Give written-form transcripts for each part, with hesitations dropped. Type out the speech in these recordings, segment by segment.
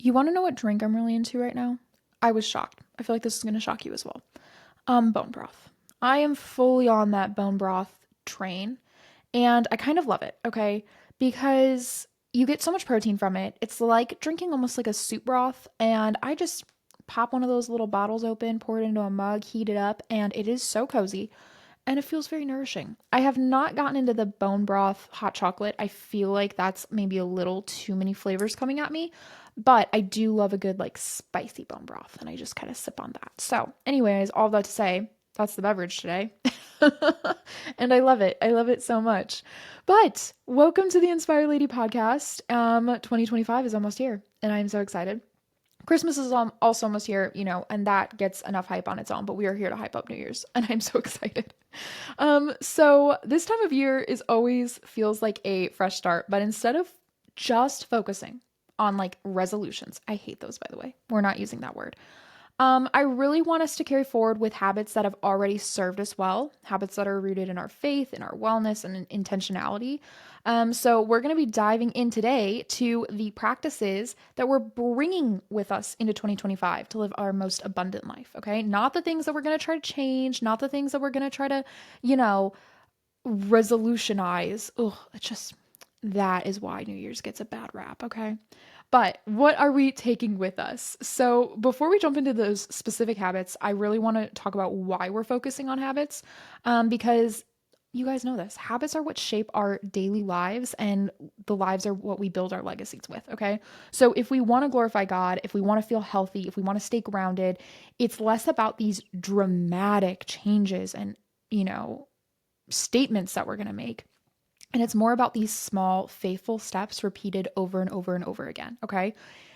You want to know what drink I'm really into right now? I was shocked. I feel like this is going to shock you as well. Bone broth. I am fully on that bone broth train and I kind of love it, okay? Because you get so much protein from it. It's like drinking almost like a soup broth, and I just pop one of those little bottles open, pour it into a mug, heat it up, and it is so cozy and it feels very nourishing. I have not gotten into the bone broth hot chocolate. I feel like that's maybe a little too many flavors coming at me, but I do love a good like spicy bone broth and I just kind of sip on that. So, anyways, all that to say, that's the beverage today. And I love it. I love it so much. But welcome to the Inspire Lady podcast. 2025 is almost here and I'm so excited. Christmas is also almost here, and that gets enough hype on its own, but we are here to hype up New Year's, and I'm so excited. So this time of year is always feels like a fresh start, but instead of just focusing on like resolutions, I hate those, by the way. We're not using that word. I really want us to carry forward with habits that have already served us well, habits that are rooted in our faith, in our wellness, and in intentionality. So, we're going to be diving in today to the practices that we're bringing with us into 2025 to live our most abundant life. Okay. Not the things that we're going to try to change, not the things that we're going to try to, you know, resolutionize. Ugh, it's just that is why New Year's gets a bad rap, okay? But what are we taking with us? So, before we jump into those specific habits, I really want to talk about why we're focusing on habits, because you guys know this. Habits are what shape our daily lives, and the lives are what we build our legacies with, okay? So, if we want to glorify God, if we want to feel healthy, if we want to stay grounded, it's less about these dramatic changes and, you know, statements that we're going to make. And it's more about these small, faithful steps repeated over and over and over again. Okay.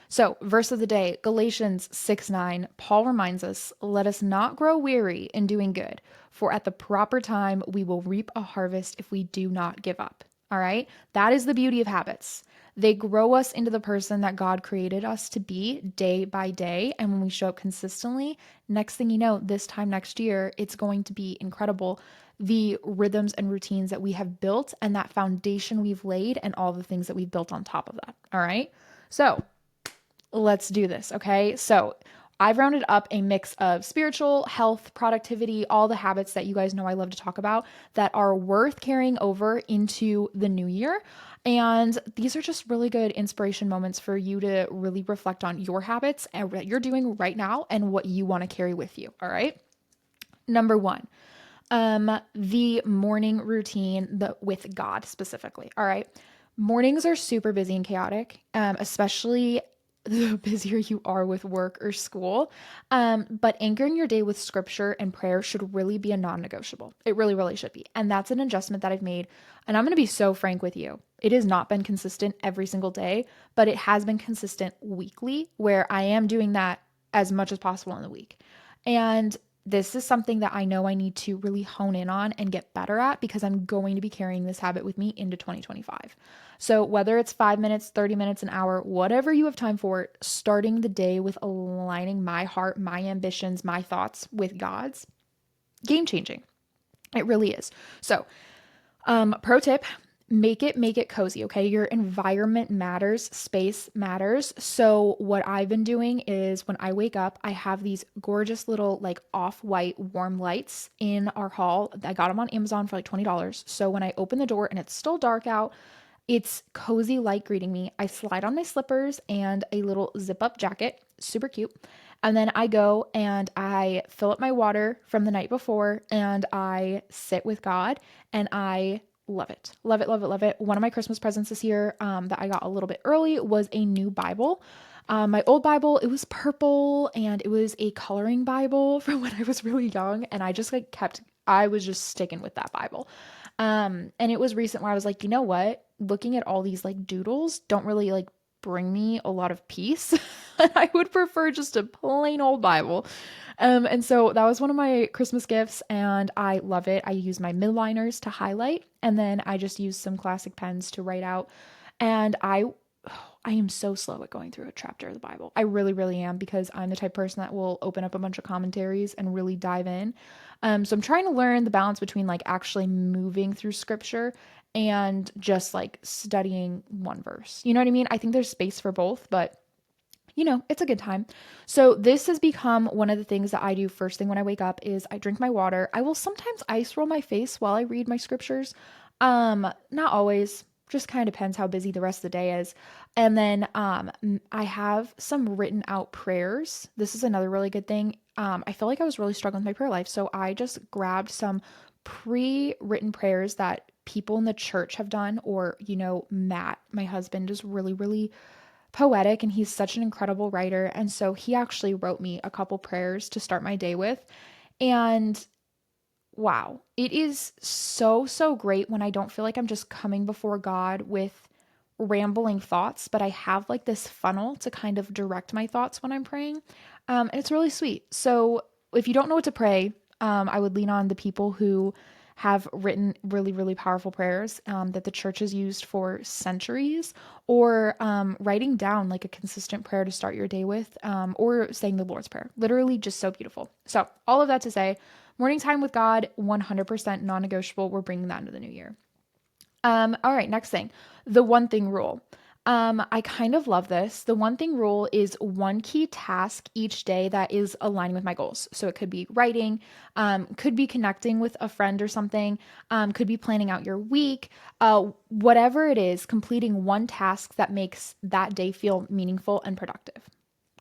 So, verse of the day, Galatians 6:9, Paul reminds us, let us not grow weary in doing good, for at the proper time we will reap a harvest if we do not give up. All right. That is the beauty of habits. They grow us into the person that God created us to be day by day. And when we show up consistently, next thing you know, this time next year, it's going to be incredible. The rhythms and routines that we have built and that foundation we've laid and all the things that we've built on top of that. All right. So let's do this. Okay. So I've rounded up a mix of spiritual, health, productivity, all the habits that you guys know I love to talk about that are worth carrying over into the new year. And these are just really good inspiration moments for you to really reflect on your habits and what you're doing right now and what you want to carry with you. All right. Number one, the morning routine with God specifically. All right. Mornings are super busy and chaotic, especially the busier you are with work or school. But anchoring your day with scripture and prayer should really be a non negotiable. It really, really should be. And that's an adjustment that I've made. And I'm going to be so frank with you. It has not been consistent every single day, but it has been consistent weekly where I am doing that as much as possible in the week. And this is something that I know I need to really hone in on and get better at because I'm going to be carrying this habit with me into 2025. So, whether it's 5 minutes, 30 minutes, an hour, whatever you have time for, starting the day with aligning my heart, my ambitions, my thoughts with God's, game changing. It really is. So, pro tip, make it cozy, okay? Your environment matters, space matters. So what I've been doing is when I wake up, I have these gorgeous little like off-white warm lights in our hall. I got them on Amazon for like $20. So when I open the door and it's still dark out, it's cozy light greeting me. I slide on my slippers and a little zip up jacket, super cute. And then I go and I fill up my water from the night before and I sit with God and I love it. Love it, love it, love it. One of my Christmas presents this year that I got a little bit early was a new Bible. My old Bible, it was purple and it was a coloring Bible from when I was really young. And I just like I was just sticking with that Bible. And it was recent where I was like, you know what? Looking at all these like doodles don't really like bring me a lot of peace. And I would prefer just a plain old Bible. And so that was one of my Christmas gifts, and I love it. I use my midliners to highlight, and then I just use some classic pens to write out. And I am so slow at going through a chapter of the Bible. I really, really am because I'm the type of person that will open up a bunch of commentaries and really dive in. So I'm trying to learn the balance between like actually moving through scripture and just like studying one verse. You know what I mean? I think there's space for both, but it's a good time. So this has become one of the things that I do first thing when I wake up is I drink my water. I will sometimes ice roll my face while I read my scriptures. Not always, just kind of depends how busy the rest of the day is. And then I have some written out prayers. This is another really good thing. I feel like I was really struggling with my prayer life, so I just grabbed some pre-written prayers that people in the church have done, or Matt, my husband, is really really poetic and he's such an incredible writer. And so he actually wrote me a couple prayers to start my day with. And wow, it is so, so great when I don't feel like I'm just coming before God with rambling thoughts, but I have like this funnel to kind of direct my thoughts when I'm praying. And it's really sweet. So if you don't know what to pray, I would lean on the people who have written really, really powerful prayers that the church has used for centuries, or writing down like a consistent prayer to start your day with, or saying the Lord's Prayer. Literally just so beautiful. So, all of that to say, morning time with God, 100% non negotiable. We're bringing that into the new year. All right, next thing, the one thing rule. I kind of love this. The one thing rule is one key task each day that is aligning with my goals. So it could be writing, could be connecting with a friend or something, could be planning out your week, whatever it is, completing one task that makes that day feel meaningful and productive.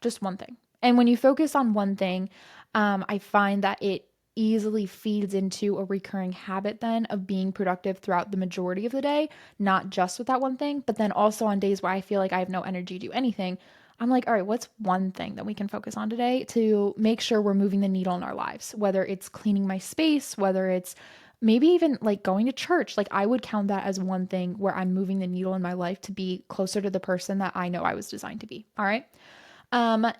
Just one thing. And when you focus on one thing, I find that it easily feeds into a recurring habit then of being productive throughout the majority of the day, not just with that one thing, but then also on days where I feel like I have no energy to do anything. I'm like, all right, what's one thing that we can focus on today to make sure we're moving the needle in our lives? Whether it's cleaning my space, whether it's maybe even like going to church. Like I would count that as one thing where I'm moving the needle in my life to be closer to the person that I know I was designed to be. All right.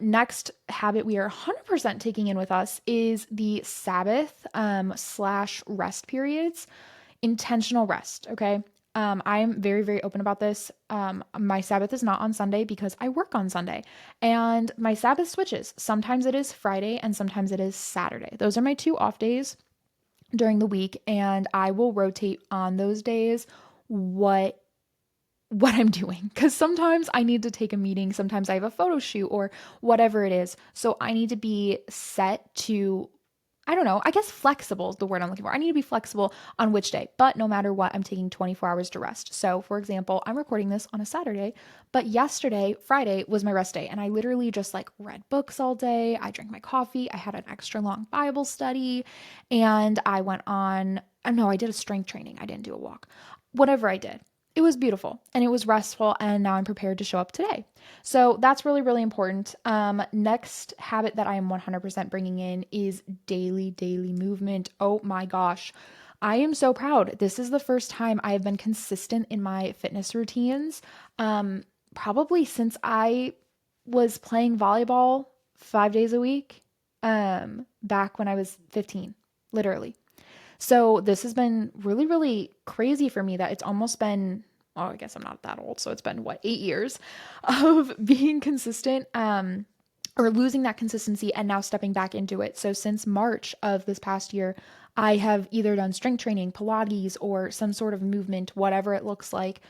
Next habit we are 100% taking in with us is the Sabbath slash rest periods, intentional rest. Okay. I'm very, very open about this. My Sabbath is not on Sunday because I work on Sunday, and my Sabbath switches. Sometimes it is Friday and sometimes it is Saturday. Those are my two off days during the week, and I will rotate on those days what I'm doing, because sometimes I need to take a meeting, sometimes I have a photo shoot or whatever it is. So I need to be set to, I don't know, I guess flexible is the word I'm looking for. I need to be flexible on which day, but no matter what, I'm taking 24 hours to rest. So, for example, I'm recording this on a Saturday, but yesterday, Friday, was my rest day. And I literally just like read books all day. I drank my coffee. I had an extra long Bible study, and I went on, no, I did a strength training. I didn't do a walk. Whatever I did, it was beautiful and it was restful, and now I'm prepared to show up today. So that's really, really important. Next habit that I am 100% bringing in is daily movement. Oh my gosh. I am so proud. This is the first time I have been consistent in my fitness routines. Probably since I was playing volleyball 5 days a week, back when I was 15, literally. So this has been really, really crazy for me that it's almost been, well, I guess I'm not that old. So it's been what, 8 years of being consistent, or losing that consistency and now stepping back into it. So since March of this past year, I have either done strength training, Pilates, or some sort of movement, whatever it looks like,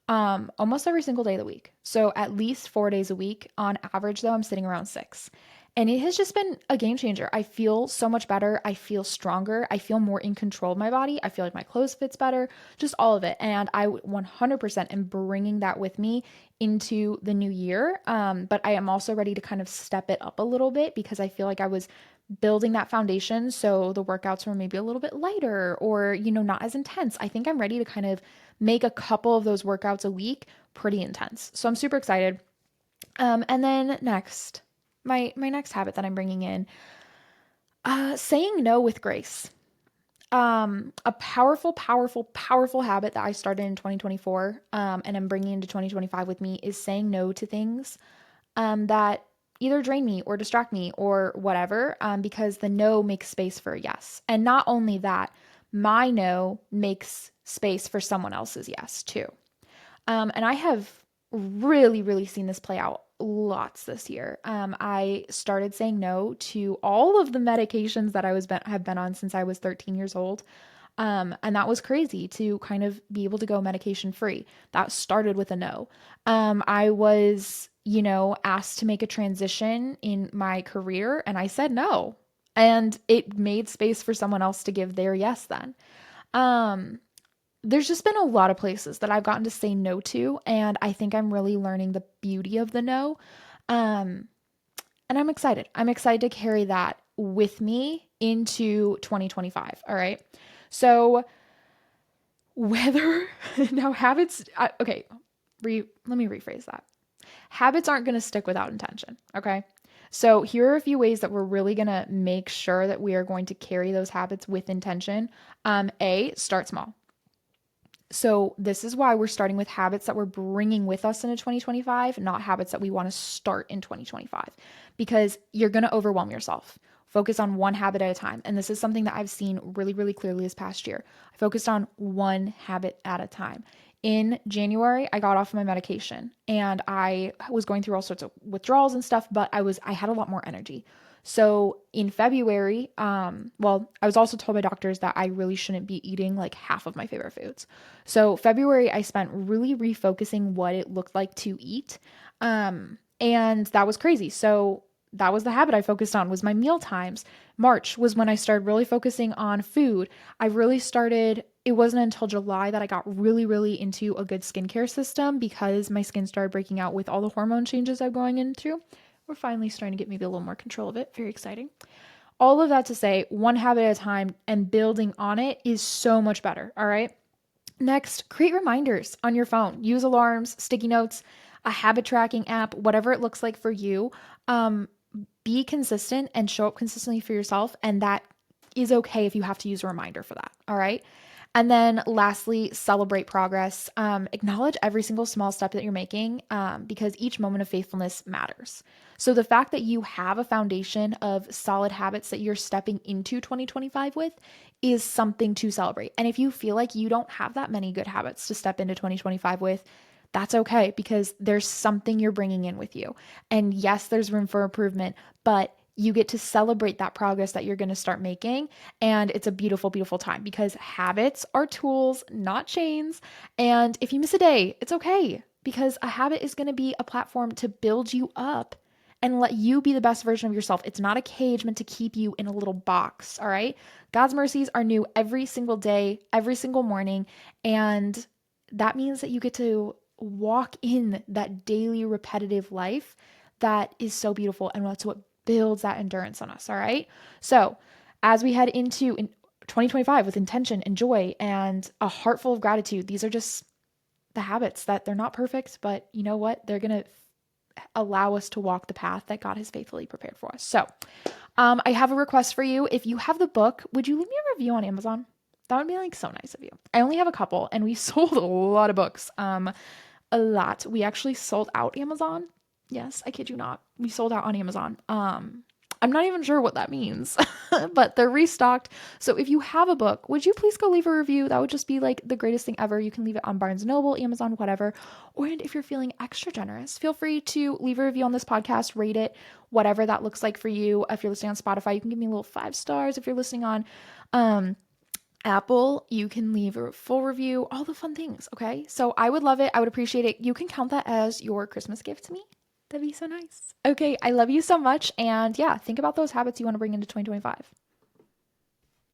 almost every single day of the week. So at least 4 days a week. On average, though, I'm sitting around six. And it has just been a game changer. I feel so much better. I feel stronger. I feel more in control of my body. I feel like my clothes fits better, just all of it. And I 100% am bringing that with me into the new year. But I am also ready to kind of step it up a little bit because I feel like I was building that foundation. So the workouts were maybe a little bit lighter or, not as intense. I think I'm ready to kind of make a couple of those workouts a week pretty intense. So I'm super excited. And then next, my next habit that I'm bringing in, saying no with grace. A powerful, powerful, powerful habit that I started in 2024, and I'm bringing into 2025 with me is saying no to things, that either drain me or distract me or whatever, because the no makes space for a yes. And not only that, my no makes space for someone else's yes too. And I have really, really seen this play out lots this year. I started saying no to all of the medications that have been on since I was 13 years old. And that was crazy to kind of be able to go medication free. That started with a no. I was asked to make a transition in my career and I said no. And it made space for someone else to give their yes then. Um, there's just been a lot of places that I've gotten to say no to, and I think I'm really learning the beauty of the no. Um, and I'm excited. I'm excited to carry that with me into 2025. All right. So, whether now habits, okay, let me rephrase that. Habits aren't going to stick without intention. Okay. So, here are a few ways that we're really going to make sure that we are going to carry those habits with intention. Start small. So, this is why we're starting with habits that we're bringing with us into 2025, not habits that we want to start in 2025, because you're going to overwhelm yourself. Focus on one habit at a time. And this is something that I've seen really, really clearly this past year. I focused on one habit at a time. In January, I got off my medication and I was going through all sorts of withdrawals and stuff, but I had a lot more energy. So in February, I was also told by doctors that I really shouldn't be eating like half of my favorite foods. So February, I spent really refocusing what it looked like to eat. And that was crazy. So that was the habit I focused on was my meal times. March was when I started really focusing on food. It wasn't until July that I got really, really into a good skincare system because my skin started breaking out with all the hormone changes I'm going into. We're finally starting to get maybe a little more control of it. Very exciting. All of that to say, one habit at a time and building on it is so much better. All right. Next, create reminders on your phone. Use alarms, sticky notes, a habit tracking app, whatever it looks like for you. Be consistent and show up consistently for yourself. And that is okay if you have to use a reminder for that. All right. And then lastly, celebrate progress. Acknowledge every single small step that you're making because each moment of faithfulness matters. So the fact that you have a foundation of solid habits that you're stepping into 2025 with is something to celebrate. And if you feel like you don't have that many good habits to step into 2025 with, that's okay because there's something you're bringing in with you. And yes, there's room for improvement, but you get to celebrate that progress that you're going to start making. And it's a beautiful, beautiful time because habits are tools, not chains. And if you miss a day, it's okay because a habit is going to be a platform to build you up and let you be the best version of yourself. It's not a cage meant to keep you in a little box. All right. God's mercies are new every single day, every single morning. And that means that you get to walk in that daily repetitive life that is so beautiful. And that's what builds that endurance on us. All right. So as we head into 2025 with intention and joy and a heart full of gratitude, these are just the habits that they're not perfect, but you know what? They're going to allow us to walk the path that God has faithfully prepared for us. So I have a request for you. If you have the book, would you leave me a review on Amazon? That would be like so nice of you. I only have a couple and we sold a lot of books. A lot. We actually sold out Amazon. Yes, I kid you not. We sold out on Amazon. I'm not even sure what that means, but they're restocked. So if you have a book, would you please go leave a review? That would just be like the greatest thing ever. You can leave it on Barnes & Noble, Amazon, whatever. Or if you're feeling extra generous, feel free to leave a review on this podcast, rate it, whatever that looks like for you. If you're listening on Spotify, you can give me a little 5 stars. If you're listening on Apple, you can leave a full review, all the fun things. Okay. So I would love it. I would appreciate it. You can count that as your Christmas gift to me. That'd be so nice. Okay. I love you so much. And yeah, think about those habits you want to bring into 2025.